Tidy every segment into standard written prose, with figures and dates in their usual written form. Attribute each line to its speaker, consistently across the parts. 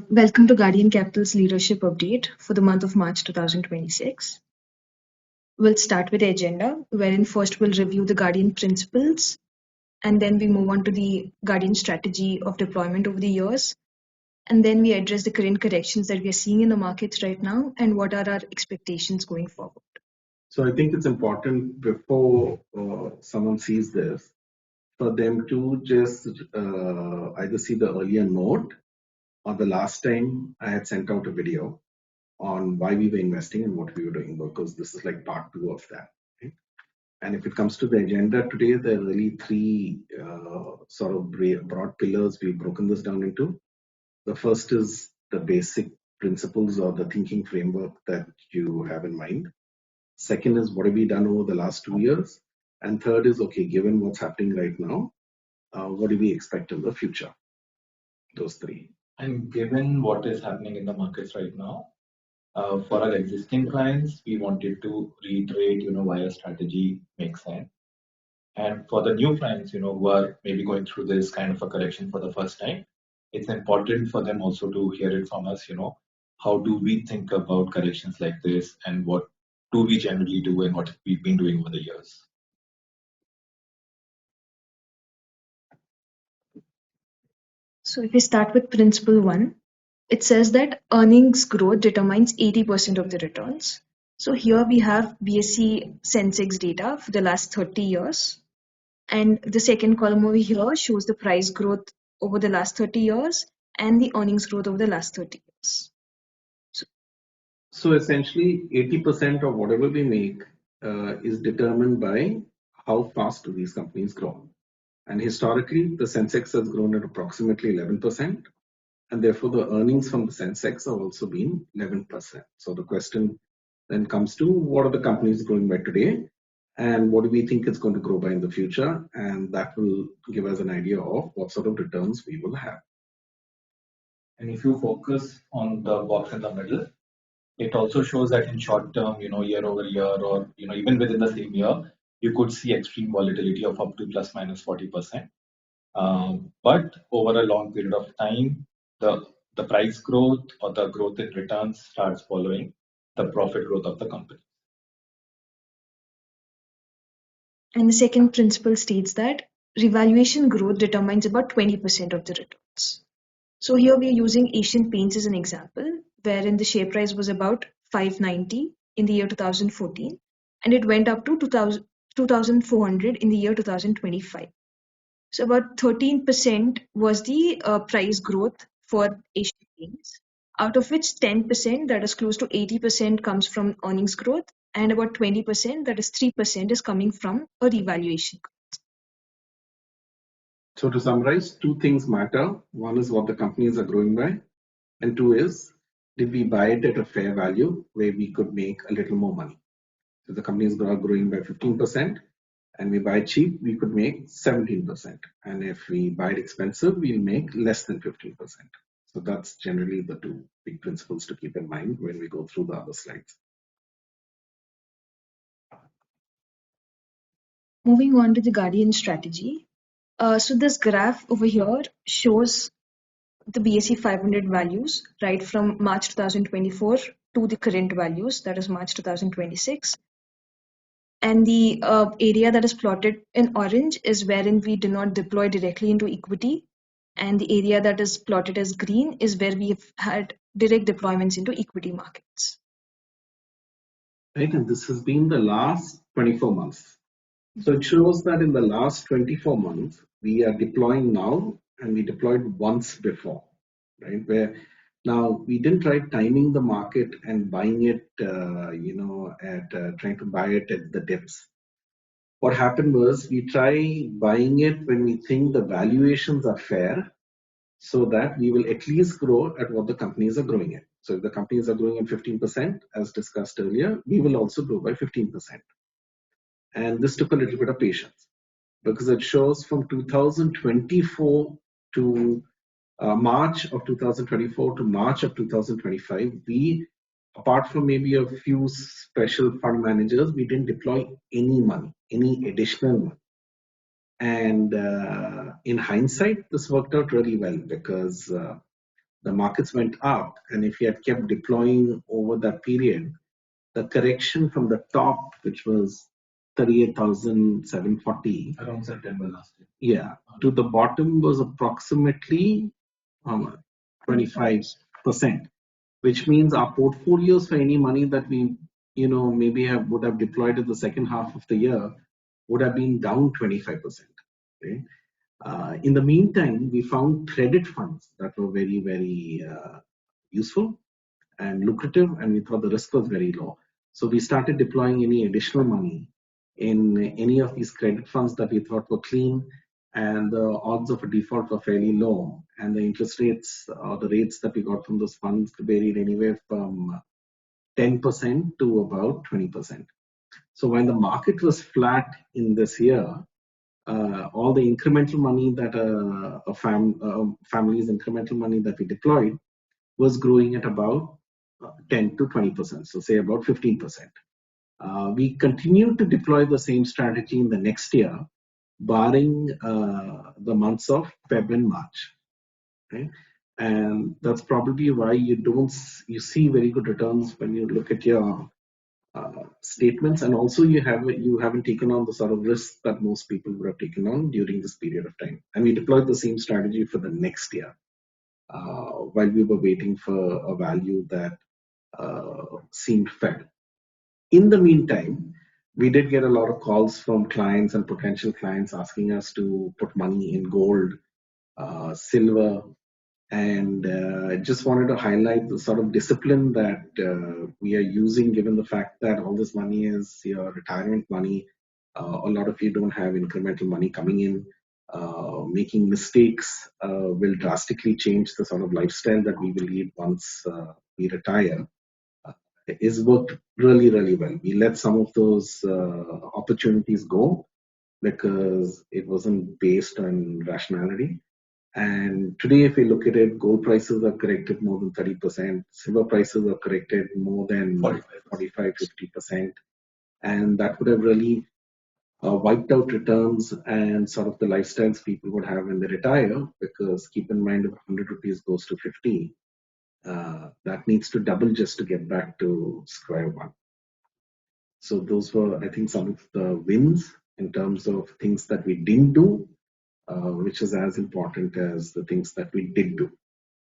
Speaker 1: Welcome to Guardian Capital's leadership update for the month of March 2026. We'll start with the agenda, wherein first we'll review the Guardian principles, and then we move on to the Guardian strategy of deployment over the years, and then we address the current corrections that we are seeing in the markets right now and what are our expectations going forward.
Speaker 2: So I think it's important before someone sees this, for them to just either see the earlier note or the last time I had sent out a video on why we were investing and what we were doing, because this is like part 2 of that. Right? And if it comes to the agenda today, there are really 3 sort of broad pillars we've broken this down into. The first is the basic principles or the thinking framework that you have in mind. Second is what have we done over the last 2 years? And third is, okay, given what's happening right now, what do we expect in the future? Those 3.
Speaker 3: And given what is happening in the markets right now, for our existing clients, we wanted to reiterate, why our strategy makes sense. And for the new clients, who are maybe going through this kind of a correction for the first time, it's important for them also to hear it from us, how do we think about corrections like this and what do we generally do and what we've been doing over the years.
Speaker 1: So if we start with principle 1, it says that earnings growth determines 80% of the returns. So here we have BSE Sensex data for the last 30 years. And the second column over here shows the price growth over the last 30 years and the earnings growth over the last 30 years.
Speaker 2: So essentially 80% of whatever we make is determined by how fast do these companies grow. And historically, the Sensex has grown at approximately 11%. And therefore, the earnings from the Sensex have also been 11%. So the question then comes to what are the companies growing by today and what do we think it's going to grow by in the future? And that will give us an idea of what sort of returns we will have.
Speaker 3: And if you focus on the box in the middle, it also shows that in short term, year over year, or even within the same year, you could see extreme volatility of up to plus minus 40%. But over a long period of time, the price growth or the growth in returns starts following the profit growth of the company.
Speaker 1: And the second principle states that revaluation growth determines about 20% of the returns. So here we are using Asian Paints as an example, wherein the share price was about 590 in the year 2014, and it went up to 2,400 in the year 2025. So about 13% was the price growth for Asian Paints, out of which 10%, that is close to 80%, comes from earnings growth, and about 20%, that is 3%, is coming from a revaluation.
Speaker 2: So to summarize, 2 things matter. One is what the companies are growing by, and 2 is, did we buy it at a fair value where we could make a little more money? So the companies are growing by 15%, and we buy cheap, we could make 17%. And if we buy it expensive, we'll make less than 15%. So that's generally the 2 big principles to keep in mind when we go through the other slides.
Speaker 1: Moving on to the Guardian strategy. So this graph over here shows the BSE 500 values right from March 2024 to the current values, that is March 2026. And the area that is plotted in orange is wherein we do not deploy directly into equity. And the area that is plotted as green is where we have had direct deployments into equity markets.
Speaker 2: Right, and this has been the last 24 months. So it shows that in the last 24 months, we are deploying now and we deployed once before, right? Where now we didn't try timing the market and buying it, trying to buy it at the dips. What happened was we try buying it when we think the valuations are fair so that we will at least grow at what the companies are growing at. So if the companies are growing at 15%, as discussed earlier, we will also grow by 15%. And this took a little bit of patience because it shows from 2024 to March of 2024 to March of 2025, we, apart from maybe a few special fund managers, we didn't deploy any money, any additional money. And in hindsight, this worked out really well because the markets went up, and if you had kept deploying over that period, the correction from the top, which was 38,740,
Speaker 3: around September last year.
Speaker 2: Yeah, to the bottom was approximately 25%, which means our portfolios for any money that we, maybe would have deployed in the second half of the year would have been down 25%. Okay? In the meantime, we found credit funds that were very, very useful and lucrative, and we thought the risk was very low. So we started deploying any additional money in any of these credit funds that we thought were clean, and the odds of a default were fairly low, and the interest rates or the rates that we got from those funds varied anywhere from 10% to about 20%. So when the market was flat in this year, all the incremental money that family's incremental money that we deployed was growing at about 10 to 20%, so say about 15%. We continue to deploy the same strategy in the next year, barring the months of Feb and March. Okay? And that's probably why you see very good returns when you look at your statements, and also you haven't taken on the sort of risk that most people would have taken on during this period of time. And we deployed the same strategy for the next year, while we were waiting for a value that seemed fair. In the meantime, we did get a lot of calls from clients and potential clients asking us to put money in gold, silver, and just wanted to highlight the sort of discipline that we are using, given the fact that all this money is your retirement money. A lot of you don't have incremental money coming in. Making mistakes will drastically change the sort of lifestyle that we will lead once we retire. Is worked really, really well. We let some of those opportunities go because it wasn't based on rationality. And today, if we look at it, gold prices are corrected more than 30%, silver prices are corrected more than 45, 50%. And that would have really wiped out returns and sort of the lifestyles people would have when they retire, because keep in mind, if 100 rupees goes to 50, that needs to double just to get back to square one. So those were, I think, some of the wins in terms of things that we didn't do, which is as important as the things that we did do.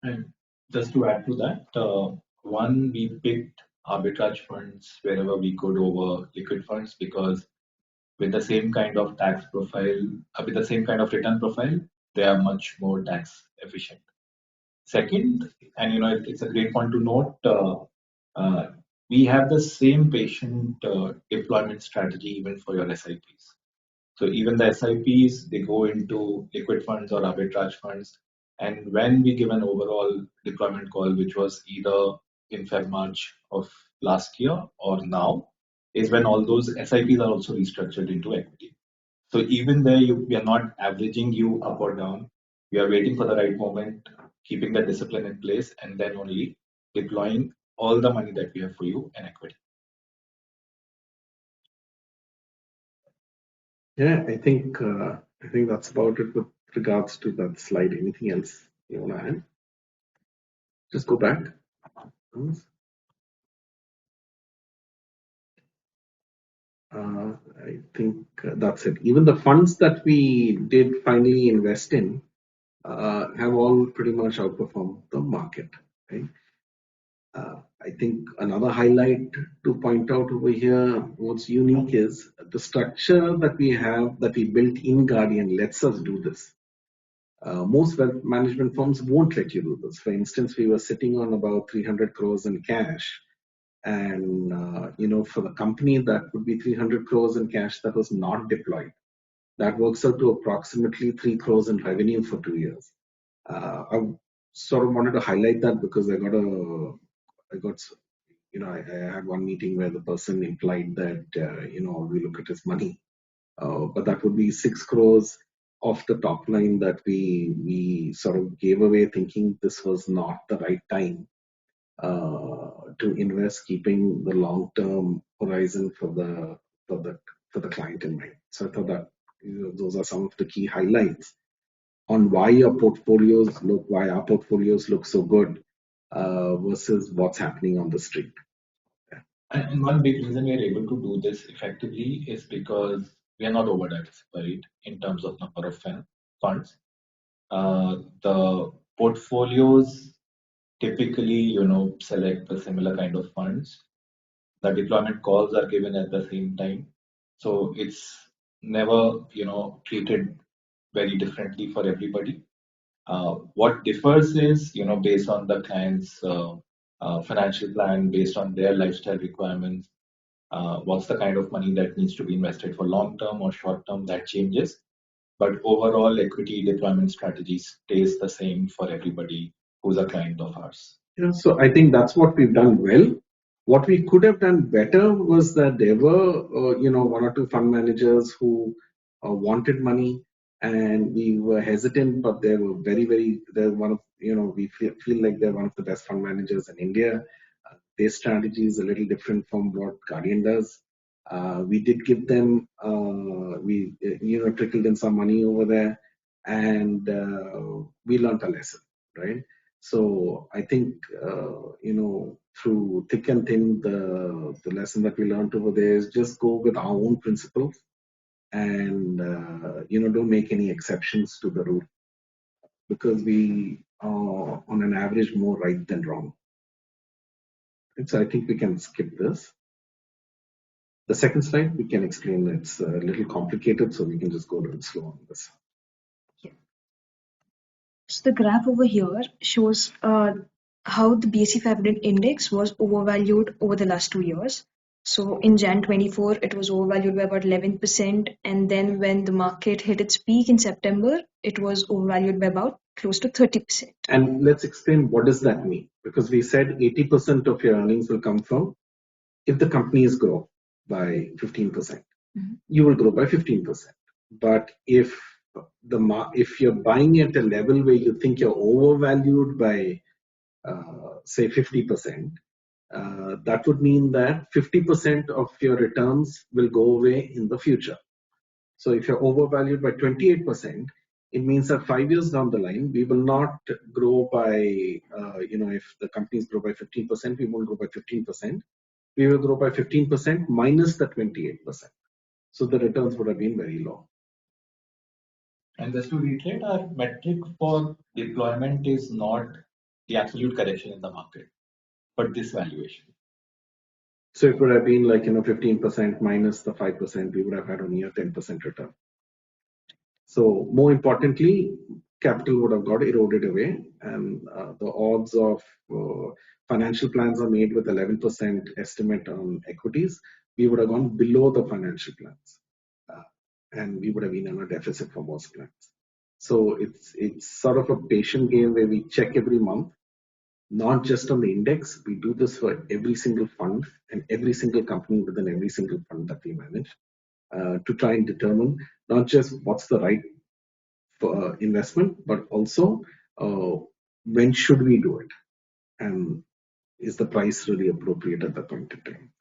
Speaker 3: And just to add to that, one, we picked arbitrage funds wherever we could over liquid funds, because with the same kind of tax profile, with the same kind of return profile, they are much more tax efficient. Second, and it's a great point to note, we have the same patient deployment strategy even for your SIPs. So even the SIPs, they go into liquid funds or arbitrage funds. And when we give an overall deployment call, which was either in Feb, March of last year or now, is when all those SIPs are also restructured into equity. So even there, we are not averaging you up or down. We are waiting for the right moment, keeping that discipline in place, and then only deploying all the money that we have for you in equity.
Speaker 2: Yeah, I think that's about it with regards to that slide. Anything else you want to add? Just go back. I think that's it. Even the funds that we did finally invest in have all pretty much outperformed the market. Right? I think another highlight to point out over here, what's unique is the structure that we have, that we built in Guardian, lets us do this. Most wealth management firms won't let you do this. For instance, we were sitting on about 300 crores in cash, and for the company, that would be 300 crores in cash that was not deployed. That works out to approximately 3 crores in revenue for 2 years. I sort of wanted to highlight that because I had one meeting where the person implied that we look at his money, but that would be 6 crores off the top line that we sort of gave away, thinking this was not the right time to invest, keeping the long-term horizon for the client in mind. So I thought that those are some of the key highlights. on why our portfolios look so good versus what's happening on the street.
Speaker 3: And one big reason we are able to do this effectively is because we are not over diversified in terms of number of funds. The portfolios typically, select the similar kind of funds. The deployment calls are given at the same time, so it's never, treated very differently for everybody. What differs is, based on the client's financial plan, based on their lifestyle requirements, what's the kind of money that needs to be invested for long term or short term, that changes. But overall, equity deployment strategy stays the same for everybody who's a client of ours.
Speaker 2: Yeah, so I think that's what we've done well. What we could have done better was that there were, one or two fund managers who wanted money, and we were hesitant, but they were they're one of, we feel like they're one of the best fund managers in India. Their strategy is a little different from what Guardian does. We did give them, trickled in some money over there, and we learned a lesson, right? So I think, through thick and thin, the lesson that we learned over there is just go with our own principles, and don't make any exceptions to the rule, because we are on an average more right than wrong. And so I think we can skip this. The second slide we can explain. It's a little complicated, so we can just go a little slow on this.
Speaker 1: Yeah. So the graph over here shows how the BSE 500 index was overvalued over the last 2 years. So in Jan 24, it was overvalued by about 11%. And then when the market hit its peak in September, it was overvalued by about close to 30%.
Speaker 2: And let's explain what does that mean? Because we said 80% of your earnings will come from if the companies grow by 15%. Mm-hmm. You will grow by 15%. But if you're buying at a level where you think you're overvalued by say 50%, that would mean that 50% of your returns will go away in the future. So if you're overvalued by 28%, it means that 5 years down the line, we will not grow by, if the companies grow by 15%, we won't grow by 15%. We will grow by 15% minus the 28%. So the returns would have been very low.
Speaker 3: And just to reiterate, our metric for deployment is not the absolute correction in the market, but this valuation.
Speaker 2: So it would have been like, 15% minus the 5%, we would have had only a 10% return. So more importantly, capital would have got eroded away, and the odds of financial plans are made with 11% estimate on equities. We would have gone below the financial plans, and we would have been in a deficit for most plans. So it's sort of a patient game where we check every month, not just on the index. We do this for every single fund and every single company within every single fund that we manage, to try and determine not just what's the right investment, but also when should we do it, and is the price really appropriate at that point in time.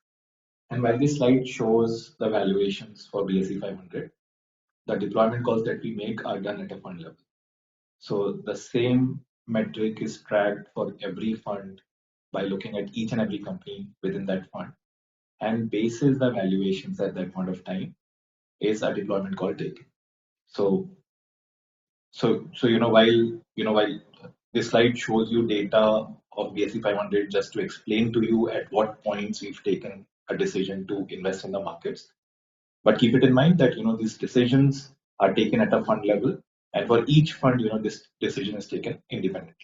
Speaker 3: And while this slide shows the valuations for BSE 500, the deployment calls that we make are done at a fund level. So the same metric is tracked for every fund by looking at each and every company within that fund, and basis the valuations at that point of time is a deployment call taken. So while this slide shows you data of BSE 500 just to explain to you at what points we've taken a decision to invest in the markets, but keep it in mind that these decisions are taken at a fund level, and for each fund this decision is taken independently.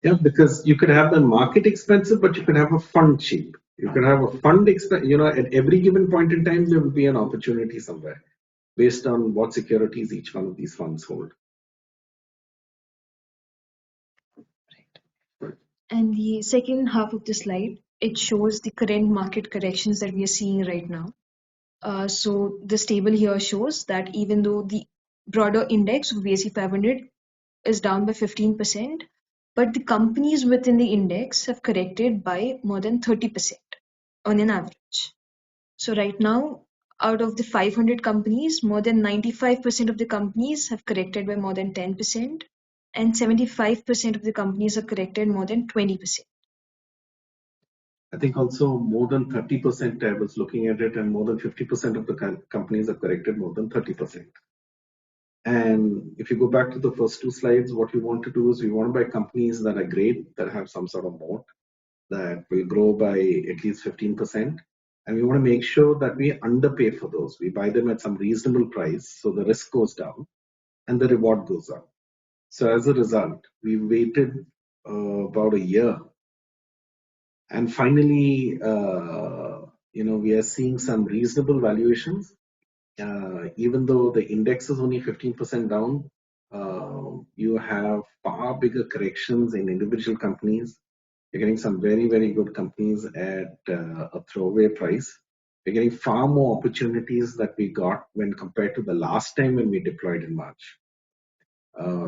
Speaker 2: Yeah, because you could have the market expensive, but you could have a fund cheap. You could have a fund at every given point in time there will be an opportunity somewhere based on what securities each one of these funds hold.
Speaker 1: And the second half of the slide, it shows the current market corrections that we are seeing right now. So this table here shows that even though the broader index of BSE 500 is down by 15%, but the companies within the index have corrected by more than 30% on an average. So right now, out of the 500 companies, more than 95% of the companies have corrected by more than 10%, and 75% of the companies have corrected more than 20%.
Speaker 2: I think also more than 30%, I was looking at it, and more than 50% of the companies have corrected more than 30%. And if you go back to the first two slides, what we want to do is we want to buy companies that are great, that have some sort of moat, that will grow by at least 15%. And we want to make sure that we underpay for those. We buy them at some reasonable price, so the risk goes down and the reward goes up. So as a result, we waited about a year, and finally, we are seeing some reasonable valuations. Even though the index is only 15% down, you have far bigger corrections in individual companies. You're getting some very, very good companies at a throwaway price. We're getting far more opportunities that we got when compared to the last time when we deployed in March.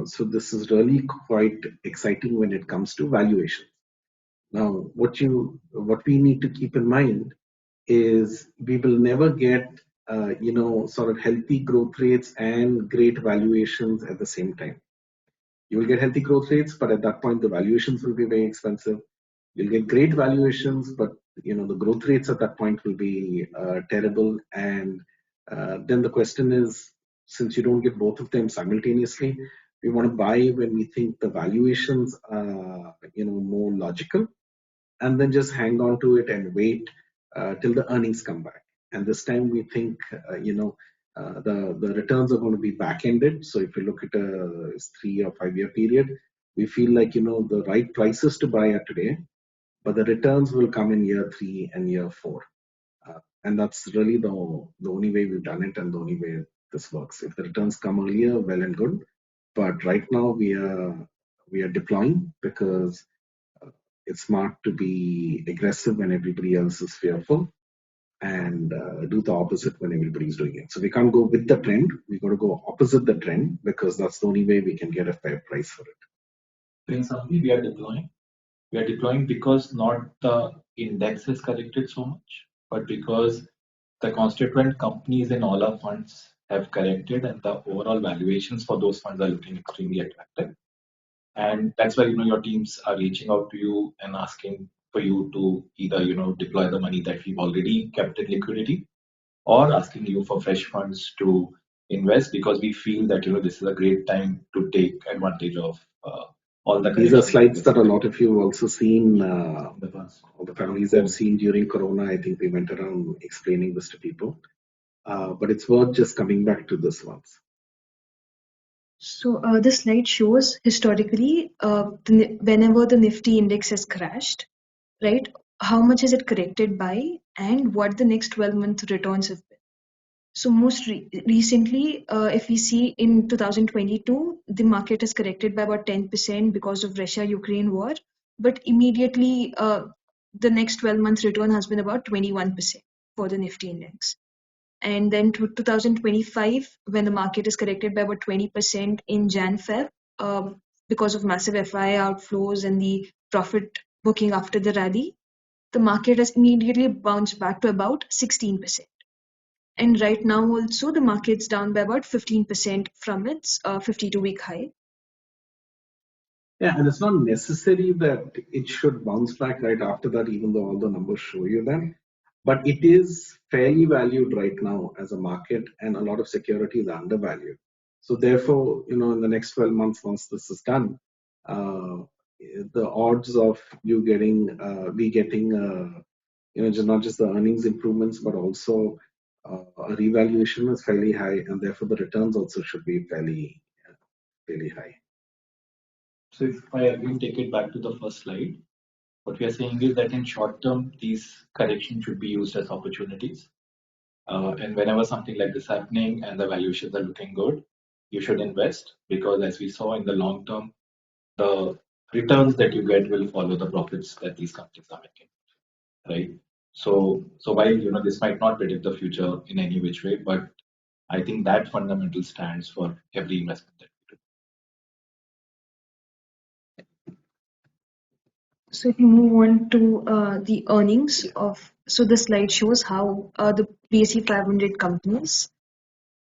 Speaker 2: So this is really quite exciting when it comes to valuation. Now, what we need to keep in mind is we will never get sort of healthy growth rates and great valuations at the same time. You will get healthy growth rates, but at that point the valuations will be very expensive. You'll get great valuations, but the growth rates at that point will be terrible. And then the question is, since you don't get both of them simultaneously, we want to buy when we think the valuations are more logical, and then just hang on to it and wait till the earnings come back. And this time we think, the returns are going to be back-ended. So if you look at a 3 or 5 year period, we feel like, the right prices to buy are today, but the returns will come in year 3 and year 4. And that's really the only way we've done it and the only way this works. If the returns come earlier, well and good. But right now we are deploying because it's smart to be aggressive when everybody else is fearful, and do the opposite when everybody's doing it. So we can't go with the trend. We got to go opposite the trend because that's the only way we can get a fair price for it.
Speaker 3: So in summary, we are deploying. We are deploying because not the index is corrected so much, but because the constituent companies in all our funds have corrected and the overall valuations for those funds are looking extremely attractive. And that's why your teams are reaching out to you and asking for you to either deploy the money that we've already kept in liquidity, or asking you for fresh funds to invest, because we feel that this is a great time to take advantage of all the.
Speaker 2: These are slides that a lot of you have also seen.
Speaker 3: The past.
Speaker 2: All the families have seen during Corona. I think we went around explaining this to people, but it's worth just coming back to this once.
Speaker 1: So this slide shows historically whenever the Nifty index has crashed, right? How much is it corrected by, and what the next 12-month returns have been. So most recently, if we see in 2022, the market has corrected by about 10% because of Russia-Ukraine war, but immediately the next 12-month return has been about 21% for the Nifty index. And then to 2025, when the market is corrected by about 20% in Jan-Feb, because of massive FI outflows and the profit booking after the rally, the market has immediately bounced back to about 16%. And right now also the market's down by about 15% from its 52-week high.
Speaker 2: Yeah, and it's not necessary that it should bounce back right after that, even though all the numbers show you that. But it is fairly valued right now as a market, and a lot of securities are undervalued. So therefore, in the next 12 months, once this is done, the odds of you getting, just not just the earnings improvements, but also a revaluation is fairly high, and therefore the returns also should be fairly high.
Speaker 3: So if I again take it back to the first slide, what we are saying is that in short term, these corrections should be used as opportunities. And whenever something like this happening and the valuations are looking good, you should invest, because as we saw in the long term, the returns that you get will follow the profits that these companies are making, right? So while this might not predict the future in any which way, but I think that fundamental stands for every investment that we do.
Speaker 1: So if you move on to the earnings of So this slide shows how the BSE 500 companies,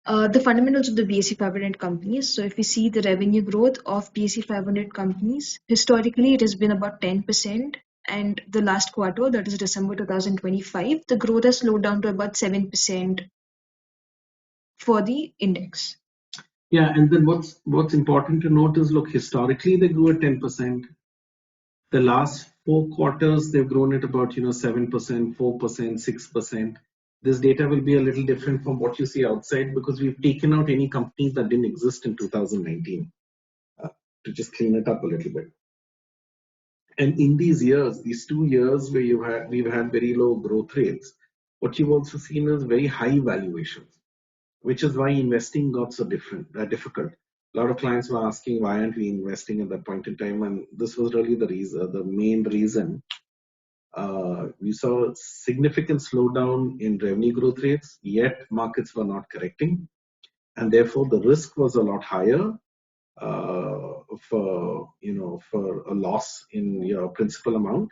Speaker 1: the fundamentals of the BSE 500 companies. So if we see the revenue growth of BSE 500 companies, historically it has been about 10%. And the last quarter, that is December 2025, the growth has slowed down to about 7% for the index.
Speaker 2: Yeah, and then what's important to note is, look, historically they grew at 10%. The last 4 quarters they've grown at about 7%, 4%, 6%. This data will be a little different from what you see outside because we've taken out any companies that didn't exist in 2019 to just clean it up a little bit. And in these years, these 2 years where we've had very low growth rates, what you've also seen is very high valuations, which is why investing got so difficult. A lot of clients were asking why aren't we investing at that point in time, and this was really the main reason. We saw significant slowdown in revenue growth rates, yet markets were not correcting, and therefore the risk was a lot higher for a loss in your principal amount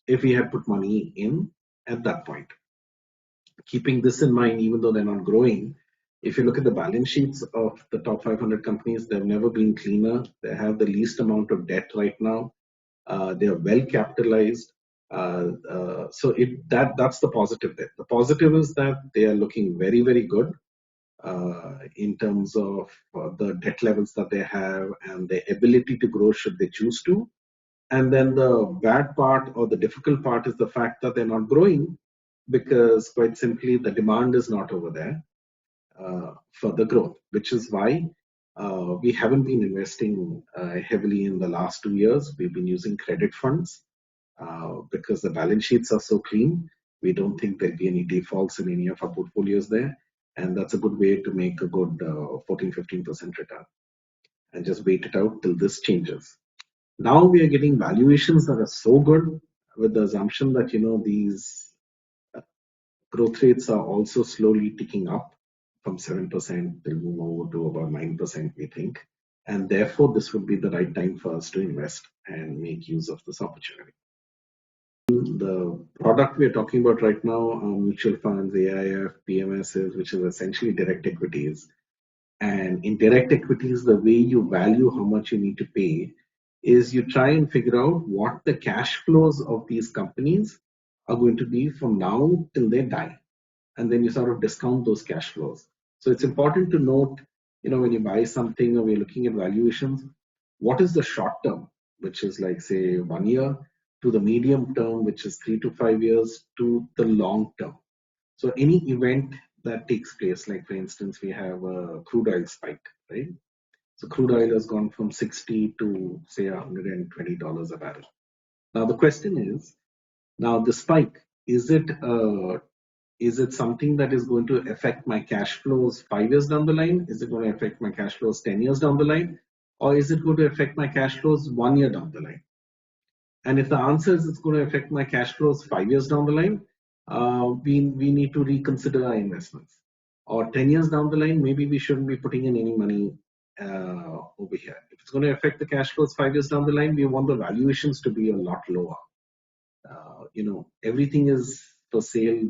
Speaker 2: if we had put money in at that point. Keeping this in mind, even though they're not growing, if you look at the balance sheets of the top 500 companies, they've never been cleaner. They have the least amount of debt right now. They are well capitalized. That's the positive there. The positive is that they are looking very, very good in terms of the debt levels that they have and the ability to grow should they choose to. And then the bad part or the difficult part is the fact that they're not growing because, quite simply, the demand is not over there for the growth, which is why we haven't been investing heavily in the last 2 years. We've been using credit funds because the balance sheets are so clean. We don't think there'll be any defaults in any of our portfolios there. And that's a good way to make a good 14-15% return and just wait it out till this changes. Now we are getting valuations that are so good with the assumption that these growth rates are also slowly ticking up from 7%, they'll move over to about 9%, we think. And therefore, this would be the right time for us to invest and make use of this opportunity. The product we're talking about right now are mutual funds, AIF, PMSs, which is essentially direct equities. And in direct equities, the way you value how much you need to pay is you try and figure out what the cash flows of these companies are going to be from now till they die. And then you sort of discount those cash flows. So it's important to note, when you buy something or we're looking at valuations, what is the short term, which is like, say, 1 year, to the medium term, which is 3 to 5 years, to the long term. So any event that takes place, like for instance, we have a crude oil spike, right? So crude oil has gone from 60 to say $120 a barrel. Now the question is, now the spike, is it something that is going to affect my cash flows 5 years down the line? Is it going to affect my cash flows 10 years down the line? Or is it going to affect my cash flows 1 year down the line? And if the answer is it's going to affect my cash flows 5 years down the line, we need to reconsider our investments. Or 10 years down the line, maybe we shouldn't be putting in any money over here. If it's going to affect the cash flows 5 years down the line, we want the valuations to be a lot lower. Everything is for sale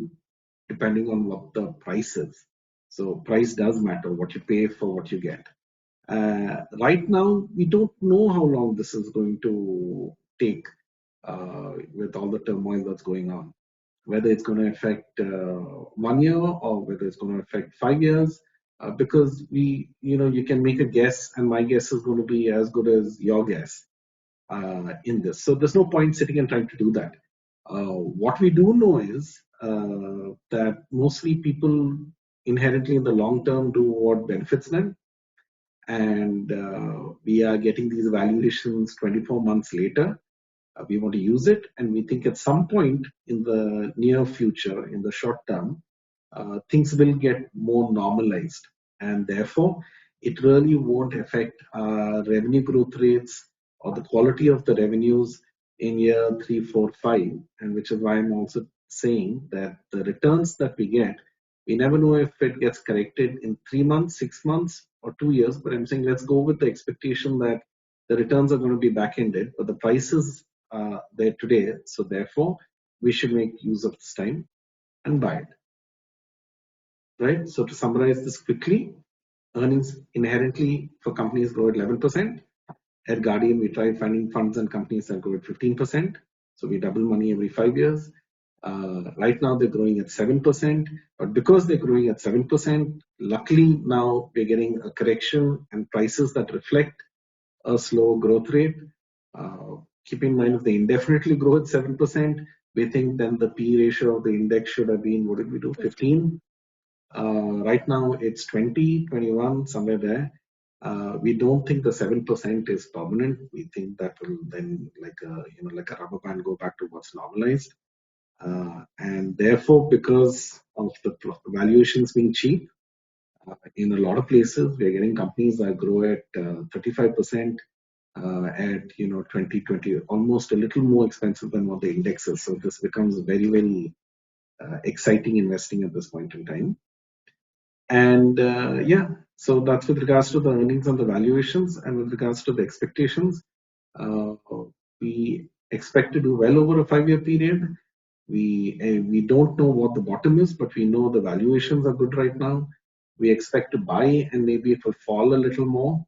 Speaker 2: depending on what the price is. So price does matter, what you pay for what you get. Right now, we don't know how long this is going to take with all the turmoil that's going on. Whether it's going to affect 1 year or whether it's going to affect 5 years, because you can make a guess, and my guess is going to be as good as your guess in this. So there's no point sitting and trying to do that. What we do know is that mostly people inherently in the long term do what benefits them. And we are getting these valuations 24 months later. We want to use it, and we think at some point in the near future, in the short term, things will get more normalized, and therefore it really won't affect our revenue growth rates or the quality of the revenues in year 3, 4, 5, and which is why I'm also saying that the returns that we get, we never know if it gets corrected in 3 months, 6 months, or 2 years. But I'm saying let's go with the expectation that the returns are going to be back-ended, but the prices are there today. So therefore, we should make use of this time. and buy it. Right? So to summarize this quickly, earnings inherently for companies grow at 11%. At Guardian, we try finding funds and companies that grow at 15%. So we double money every 5 years. Right now they're growing at 7%, but because they're growing at 7%, luckily now we're getting a correction and prices that reflect a slow growth rate. Keep in mind, if they indefinitely grow at 7%, we think then the P ratio of the index should have been, what did we do, 15? Right now it's 20, 21, somewhere there. We don't think the 7% is permanent. We think that will then, like a rubber band, go back to what's normalized. And therefore, because of the valuations being cheap, in a lot of places, we are getting companies that grow at 35% at 2020, almost a little more expensive than what the index is. So this becomes very, very exciting investing at this point in time. And yeah, so that's with regards to the earnings and the valuations, and with regards to the expectations. Uh, we expect to do well over a 5-year period. We don't know what the bottom is, but we know the valuations are good right now. We expect to buy, and maybe it will fall a little more